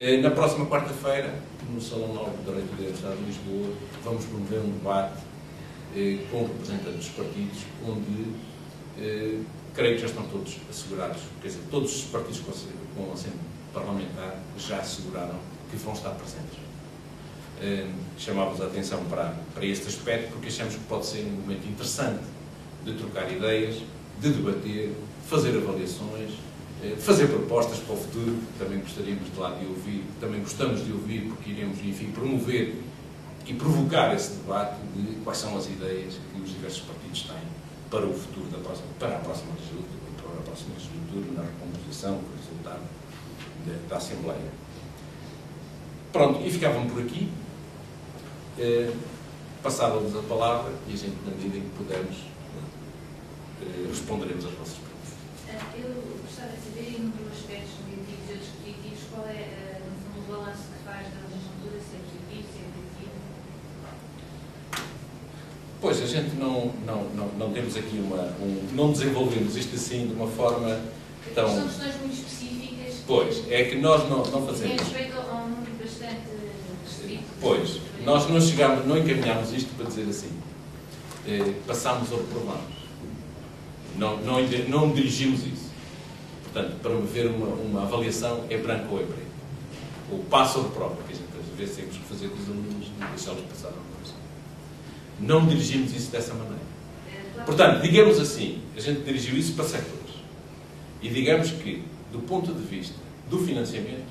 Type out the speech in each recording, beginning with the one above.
Na próxima quarta-feira, no Salão Nobre da Reitoria da Universidade de Lisboa, vamos promover um debate com representantes dos partidos, onde creio que já estão todos assegurados, quer dizer, todos os partidos com assento parlamentar já asseguraram que vão estar presentes. Chamávamos a atenção para este aspecto, porque achamos que pode ser um momento interessante de trocar ideias, de debater, fazer avaliações, fazer propostas para o futuro. Também gostaríamos de lá de ouvir, também gostamos de ouvir, porque iremos, enfim, promover e provocar esse debate de quais são as ideias que os diversos partidos têm para o futuro para a próxima legislatura, na recomposição, com o resultado da Assembleia. Pronto, e ficavam por aqui. Passava-vos a palavra e a gente, na medida em que pudermos, responderemos às vossas perguntas. Eu gostava de saber, em um dos aspectos negativos e outros positivos, qual é, no fundo, o balanço que faz da legislatura, se é positivo, se é negativo? Pois, a gente não temos aqui não desenvolvemos isto assim de uma forma tão... São questões muito específicas. Pois, é que nós não fazemos... Tem respeito a um número bastante restrito. Pois, nós não encaminhámos isto para dizer assim, passámos ou reprovamos. Não dirigimos isso. Portanto, para me ver uma avaliação é branco ou é preto. Ou passa ou reprova, que a gente às vezes temos que fazer com os alunos e deixá-los passar uma coisa. Não dirigimos isso dessa maneira. Portanto, digamos assim, a gente dirigiu isso para setores. E digamos que, do ponto de vista do financiamento,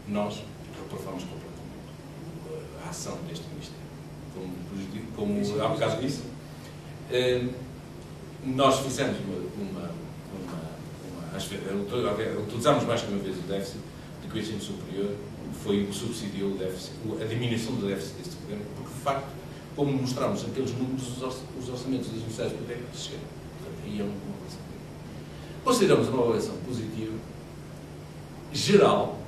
nós reprovamos completamente a ação deste Ministério. Como há bocado disse, nós fizemos utilizamos mais que uma vez o déficit de que o ensino superior foi o que subsidiou o déficit, a diminuição do déficit deste governo, porque de facto, como mostramos aqueles números, os orçamentos das universidades públicas desceram. Portanto, uma avaliação. Consideramos uma avaliação positiva, geral,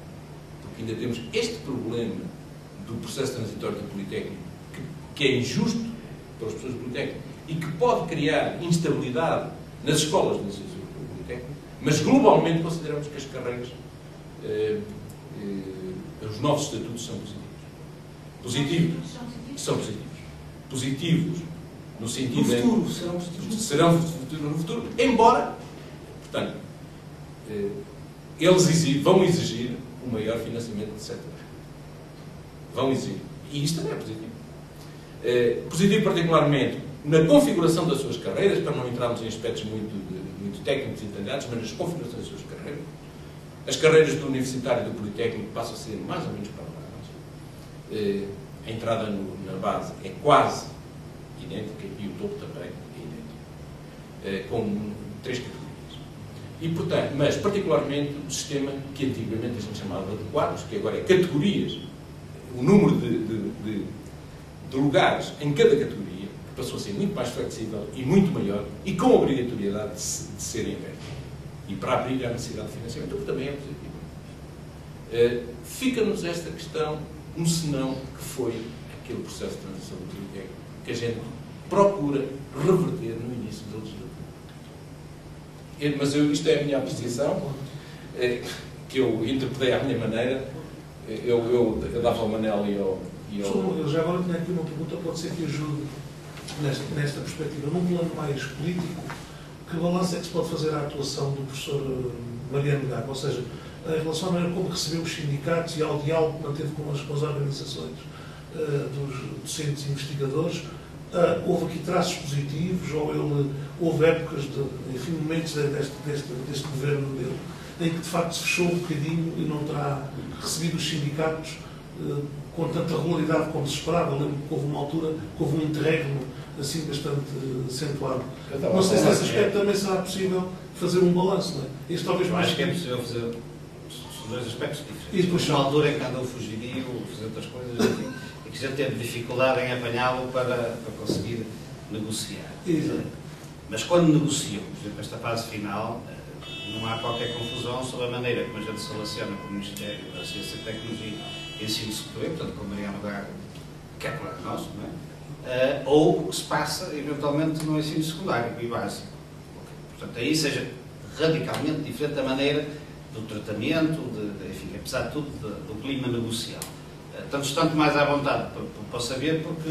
porque ainda temos este problema do processo transitório do Politécnico, que é injusto para as pessoas do Politécnico e que pode criar instabilidade nas escolas do ensino superior do Politécnico, mas globalmente consideramos que as carreiras, os novos estatutos são positivos. Positivos? São positivos. Positivos no sentido de... No futuro, serão no futuro, embora, portanto, eles vão exigir um maior financiamento do setor. Vão exigir. E isto também é positivo. Positivo particularmente na configuração das suas carreiras, para não entrarmos em aspectos muito técnicos e detalhados, mas nas configurações das suas carreiras. As carreiras do universitário e do politécnico passam a ser mais ou menos paralelas. A entrada na base é quase idêntica e o topo também é idêntico. Com 3 categorias. E, portanto, mas particularmente o sistema que antigamente a gente chamava de quadros, que agora é categorias, o número de lugares em cada categoria, que passou a ser muito mais flexível e muito maior, e com a obrigatoriedade de ser invertido. E para abrir a necessidade de financiamento, o que também é positivo. Fica-nos esta questão, um senão que foi aquele processo de transição do Politécnico que a gente procura reverter no início da legislatura. Mas isto é a minha apreciação, que eu interpretei à minha maneira. Eu dava ao Manel e ao... Eu já agora tenho aqui uma pergunta, pode ser que ajude nesta perspectiva. Num plano mais político, que balanço é que se pode fazer à atuação do professor Mariano Gago? Ou seja, em relação à maneira como recebeu os sindicatos e ao diálogo que manteve com as organizações dos docentes e investigadores, houve aqui traços positivos, ou houve épocas, enfim, momentos deste governo dele, em que de facto se fechou um bocadinho e não terá recebido os sindicatos com tanta regularidade como se esperava. Eu lembro que houve uma altura que houve um interregno assim bastante acentuado. Não sei se nesse aspecto também será possível fazer um balanço, não é? Este talvez mais... Acho que é possível fazer dois aspectos diferentes. E depois uma altura em que andou fugidio, fazer outras coisas, enfim, e que já teve dificuldade em apanhá-lo para conseguir negociar. Exato. Mas quando negociou, por exemplo, esta fase final, não há qualquer confusão sobre a maneira como a gente se relaciona com o Ministério da Ciência e Tecnologia e Ensino Superior, portanto, com Mariano Gago, que é colega nosso, não é? Ou o que se passa, eventualmente, no ensino secundário e básico. Portanto, aí seja radicalmente diferente da maneira do tratamento, enfim, apesar de tudo, do clima negocial. Estamos tanto mais à vontade para saber, porque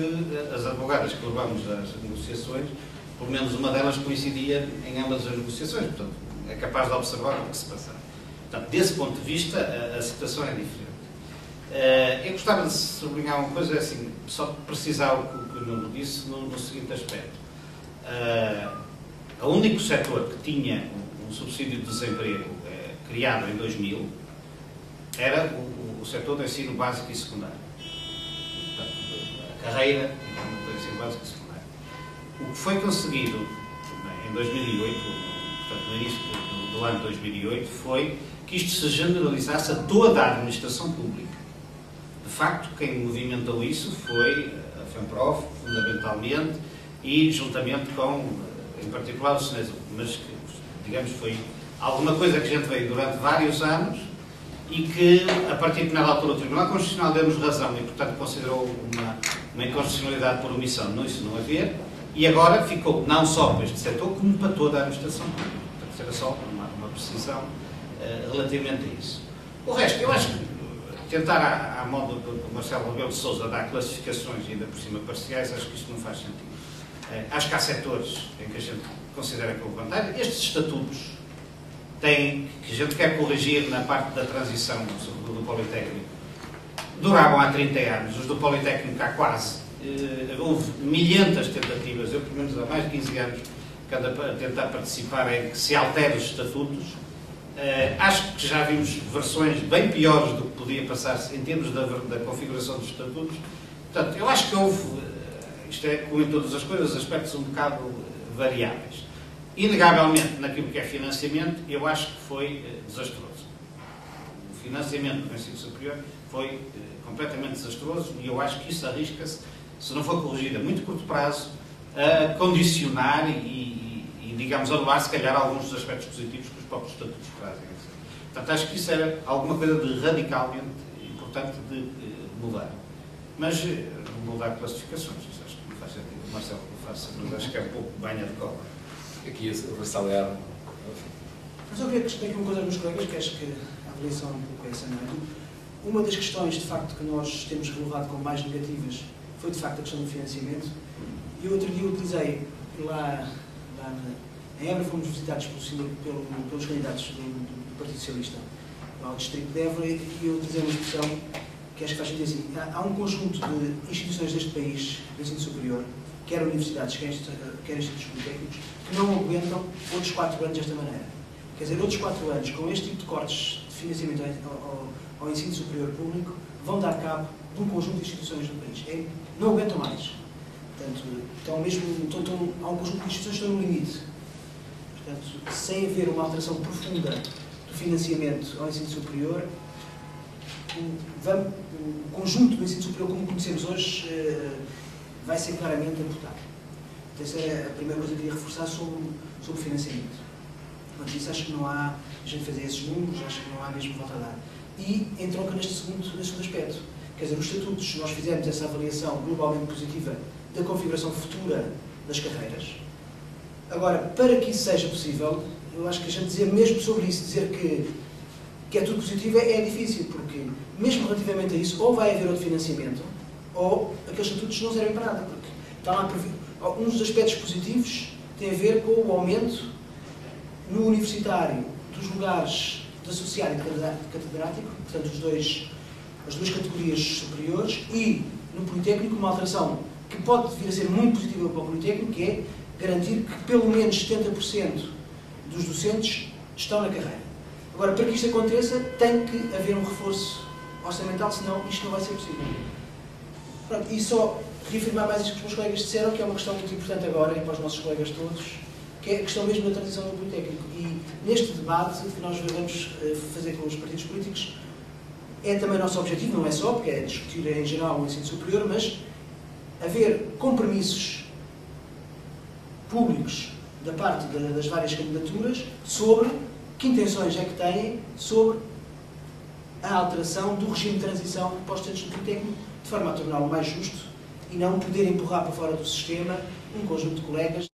as advogadas que levamos às negociações, pelo menos uma delas coincidia em ambas as negociações, portanto, é capaz de observar o que se passa. Portanto, desse ponto de vista, a situação é diferente. Eu gostava de sublinhar uma coisa, assim, só precisar o que o Nuno disse no seguinte aspecto. O único setor que tinha um subsídio de desemprego criado em 2000 era o setor do ensino básico e secundário. Portanto, a carreira do ensino básico e secundário. O que foi conseguido em 2008, portanto, no início do ano 2008, foi que isto se generalizasse a toda a administração pública. De facto, quem movimentou isso foi a FEMPROF, fundamentalmente, e juntamente com, em particular, o SNESU, mas que, digamos, foi alguma coisa que a gente veio durante vários anos e que, a partir de determinada altura, o Tribunal Constitucional deu-nos razão e, portanto, considerou uma inconstitucionalidade por omissão, isso não haver, e agora ficou não só para este setor, como para toda a administração pública. Portanto, era só uma precisão relativamente a isso. O resto, eu acho que tentar, à modo do Marcelo Rebelo de Sousa, dar classificações e ainda por cima parciais, acho que isto não faz sentido. Acho que há setores em que a gente considera que houve vantagem. Estes estatutos que a gente quer corrigir na parte da transição, sobretudo do Politécnico, duravam há 30 anos, os do Politécnico há quase. Houve milhentas tentativas, eu pelo menos há mais de 15 anos que ando a tentar participar em que se altere os estatutos. Acho que já vimos versões bem piores do que podia passar-se em termos da configuração dos estatutos. Portanto, eu acho que houve, isto é, como em todas as coisas, aspectos um bocado variáveis. Inegavelmente, naquilo que é financiamento, eu acho que foi desastroso. O financiamento do ensino superior foi completamente desastroso e eu acho que isso arrisca-se, se não for corrigido a muito curto prazo, a condicionar e digamos, anular, se calhar, alguns dos aspectos positivos que os próprios estatutos trazem. Portanto, acho que isso era alguma coisa de radicalmente importante de mudar. Mas não mudar classificações, isso acho que não faz sentido. O Marcelo faça, mas acho que é um pouco banha de cola. Aqui a ressalvar. Mas eu queria acrescentar aqui uma coisa aos meus colegas, que acho que a avaliação é um pouco essa, não é? Uma das questões, de facto, que nós temos relevado como mais negativas foi, de facto, a questão do financiamento. E outro dia utilizei lá em Évora, fomos visitados pelos candidatos do Partido Socialista ao Distrito de Évora e eu utilizei uma expressão que acho que faz sentido assim. Há um conjunto de instituições deste país, de ensino superior, quer universidades, quer institutos politécnicos, que não aguentam outros 4 anos desta maneira. Quer dizer, outros 4 anos, com este tipo de cortes de financiamento ao ensino superior público, vão dar cabo de um conjunto de instituições do país. Não aguentam mais. Portanto, há um conjunto de instituições que estão no limite. Portanto, sem haver uma alteração profunda do financiamento ao ensino superior, o conjunto do ensino superior, como conhecemos hoje, vai ser claramente amputado. Então, essa é a primeira coisa que eu queria reforçar sobre o financiamento. Portanto, isso acho que não há, a gente fazer esses números, acho que não há mesmo volta a dar. E entronca neste segundo aspecto. Quer dizer, nos estatutos nós fizemos essa avaliação globalmente positiva da configuração futura das carreiras. Agora, para que isso seja possível, eu acho que a gente dizer mesmo sobre isso, dizer que é tudo positivo é difícil, porque mesmo relativamente a isso, ou vai haver outro financiamento, ou aqueles estatutos não servem para nada, porque está lá um dos aspectos positivos tem a ver com o aumento no universitário dos lugares de associado e de catedrático, portanto as duas categorias superiores, e no Politécnico uma alteração que pode vir a ser muito positiva para o Politécnico, que é garantir que pelo menos 70% dos docentes estão na carreira. Agora, para que isto aconteça, tem que haver um reforço orçamental, senão isto não vai ser possível. Pronto, e só reafirmar mais isto que os meus colegas disseram, que é uma questão muito importante agora, e para os nossos colegas todos, que é a questão mesmo da transição do Politécnico. E neste debate que nós vamos fazer com os partidos políticos, é também nosso objetivo, não é só, porque é discutir em geral o ensino superior, mas haver compromissos públicos da parte das várias candidaturas sobre que intenções é que têm sobre a alteração do regime de transição para os estudantes do Politécnico, de forma a torná-lo mais justo e não poder empurrar para fora do sistema um conjunto de colegas